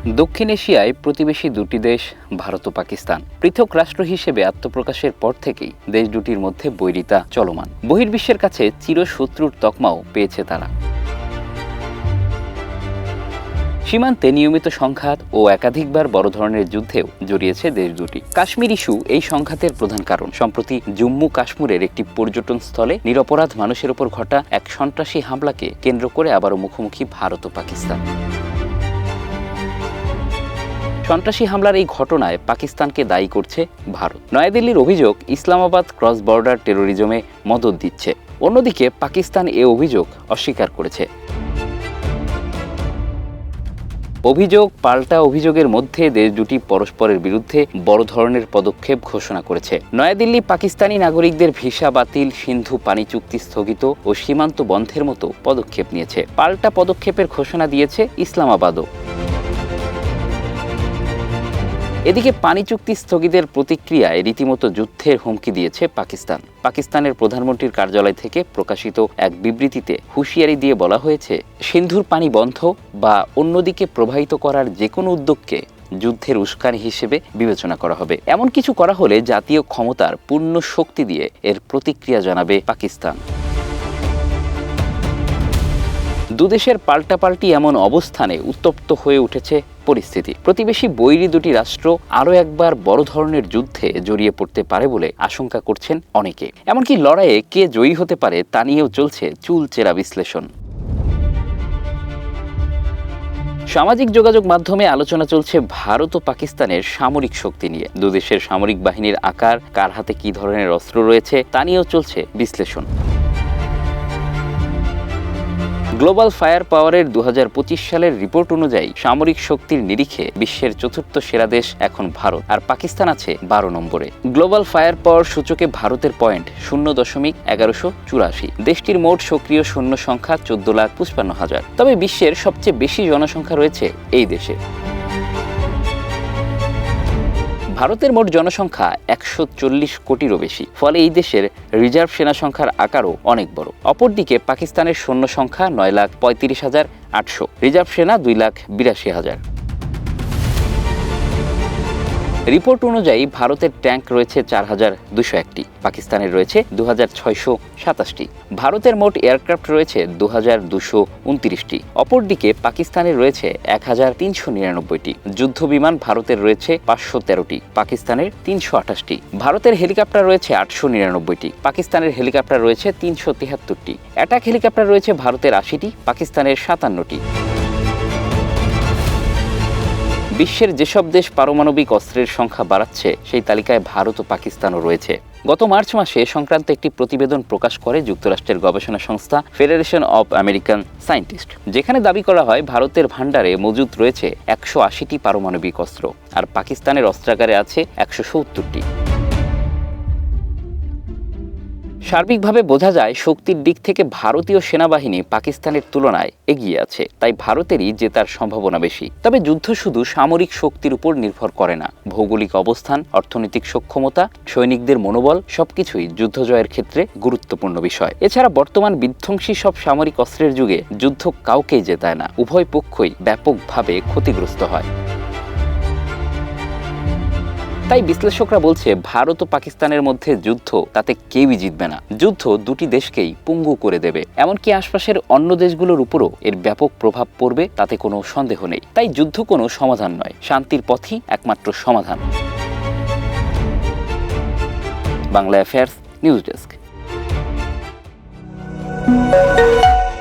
দক্ষিণ এশিয়ায় প্রতিবেশী দুটি দেশ ভারত ও পাকিস্তান পৃথক রাষ্ট্র হিসেবে আত্মপ্রকাশের পর থেকেই দেশ দুটির মধ্যে বৈরিতা চলমান। বহির্বিশ্বের কাছে চিরশত্রুর তকমাও পেয়েছে তারা। সীমান্তে নিয়মিত সংঘাত ও একাধিকবার বড় ধরনের যুদ্ধেও জড়িয়েছে দেশ দুটি। কাশ্মীর ইস্যু এই সংঘাতের প্রধান কারণ। সম্প্রতি জম্মু কাশ্মীরের একটি পর্যটন স্থলে নিরপরাধ মানুষের ওপর ঘটা এক সন্ত্রাসী হামলাকে কেন্দ্র করে আবারও মুখোমুখি ভারত ও পাকিস্তান। সন্ত্রাসী হামলার এই ঘটনায় পাকিস্তানকে দায়ী করছে ভারত। নয়াদিল্লির অভিযোগ, ইসলামাবাদ ক্রস বর্ডার টেরোরিজমে মদদ দিচ্ছে। অন্যদিকে পাকিস্তান এ অভিযোগ অস্বীকার করেছে। অভিযোগ পাল্টা অভিযোগের মধ্যে দেশ দুটি পরস্পরের বিরুদ্ধে বড় ধরনের পদক্ষেপ ঘোষণা করেছে। নয়াদিল্লি পাকিস্তানি নাগরিকদের ভিসা বাতিল, সিন্ধু পানি চুক্তি স্থগিত ও সীমান্ত বন্ধের মতো পদক্ষেপ নিয়েছে। পাল্টা পদক্ষেপের ঘোষণা দিয়েছে ইসলামাবাদও। এদিকে পানি চুক্তি স্থগিতের প্রতিক্রিয়ায় রীতিমতো যুদ্ধের হুমকি দিয়েছে পাকিস্তান। পাকিস্তানের প্রধানমন্ত্রীর কার্যালয় থেকে প্রকাশিত এক বিবৃতিতে হুঁশিয়ারি দিয়ে বলা হয়েছে, সিন্ধুর পানি বন্ধ বা অন্যদিকে প্রবাহিত করার যে কোনো উদ্যোগকে যুদ্ধের উস্কানি হিসেবে বিবেচনা করা হবে। এমন কিছু করা হলে জাতীয় ক্ষমতার পূর্ণ শক্তি দিয়ে এর প্রতিক্রিয়া জানাবে পাকিস্তান। দুদেশের পাল্টাপাল্টি এমন অবস্থানে উত্তপ্ত হয়ে উঠেছে পরিস্থিতি। প্রতিবেশী বৈরী দুটি রাষ্ট্র আরও একবার বড় ধরনের যুদ্ধে জড়িয়ে পড়তে পারে বলে আশঙ্কা করছেন অনেকে। এমনকি লড়াইয়ে কে জয়ী হতে পারে তা নিয়েও চলছে চুলচেরা বিশ্লেষণ। সামাজিক যোগাযোগ মাধ্যমে আলোচনা চলছে ভারত ও পাকিস্তানের সামরিক শক্তি নিয়ে। দুদেশের সামরিক বাহিনীর আকার, কার হাতে কী ধরনের অস্ত্র রয়েছে তা নিয়েও চলছে বিশ্লেষণ। গ্লোবাল ফায়ার পাওয়ারের 2025 সালের রিপোর্ট অনুযায়ী সামরিক শক্তির নিরিখে বিশ্বের চতুর্থ সেরা দেশ এখন ভারত, আর পাকিস্তান আছে 12 নম্বরে। গ্লোবাল ফায়ার পাওয়ার সূচকে ভারতের পয়েন্ট 0.1184। দেশটির মোট সক্রিয় সৈন্য সংখ্যা 14,55,000। তবে বিশ্বের সবচেয়ে বেশি জনসংখ্যা রয়েছে এই দেশে। ভারতের মোট জনসংখ্যা 140 কোটিরও বেশি, ফলে এই দেশের রিজার্ভ সেনা সংখ্যার আকারও অনেক বড়। অপরদিকে পাকিস্তানের সৈন্য সংখ্যা 9,35,800, রিজার্ভ সেনা 2,82,000। রিপোর্ট অনুযায়ী ভারতের ট্যাঙ্ক রয়েছে 4,201টি, পাকিস্তানের রয়েছে 2,627টি। ভারতের মোট এয়ারক্রাফট রয়েছে 2,229টি, অপরদিকে পাকিস্তানের রয়েছে 1,399টি। যুদ্ধ বিমান ভারতের রয়েছে 513টি, পাকিস্তানের 328টি। ভারতের হেলিকপ্টার রয়েছে 899টি, পাকিস্তানের হেলিকপ্টার রয়েছে 373টি। অ্যাটাক হেলিকপ্টার রয়েছে ভারতের 80টি, পাকিস্তানের 57টি। বিশ্বের যেসব দেশ পারমাণবিক অস্ত্রের সংখ্যা বাড়াচ্ছে সেই তালিকায় ভারত ও পাকিস্তানও রয়েছে। গত মার্চ মাসে সংক্রান্ত একটি প্রতিবেদন প্রকাশ করে যুক্তরাষ্ট্রের গবেষণা সংস্থা ফেডারেশন অব আমেরিকান সায়েন্টিস্ট, যেখানে দাবি করা হয় ভারতের ভাণ্ডারে মজুদ রয়েছে 180টি পারমাণবিক অস্ত্র, আর পাকিস্তানের অস্ত্রাগারে আছে 170টি। সার্বিকভাবে বোঝা যায় শক্তির দিক থেকে ভারতীয় সেনাবাহিনী পাকিস্তানের তুলনায় এগিয়ে আছে, তাই ভারতেরই জেতার সম্ভাবনা বেশি। তবে যুদ্ধ শুধু সামরিক শক্তির উপর নির্ভর করে না। ভৌগোলিক অবস্থান, অর্থনৈতিক সক্ষমতা, সৈনিকদের মনোবল সবকিছুই যুদ্ধ জয়ের ক্ষেত্রে গুরুত্বপূর্ণ বিষয়। এছাড়া বর্তমান বিধ্বংসী সব সামরিক অস্ত্রের যুগে যুদ্ধ কাউকেই জেতায় না, উভয় পক্ষই ব্যাপকভাবে ক্ষতিগ্রস্ত হয়। তাই বিশ্লেষকরা বলছে ভারত ও পাকিস্তানের মধ্যে যুদ্ধ, তাতে কেউই জিতবে না। যুদ্ধ দুটি দেশকেই পঙ্গু করে দেবে, এমনকি আশপাশের অন্য দেশগুলোর উপরও এর ব্যাপক প্রভাব পড়বে, তাতে কোনো সন্দেহ নেই। তাই যুদ্ধ কোনো সমাধান নয়, শান্তির পথই একমাত্র সমাধান। Bangla affairs news desk.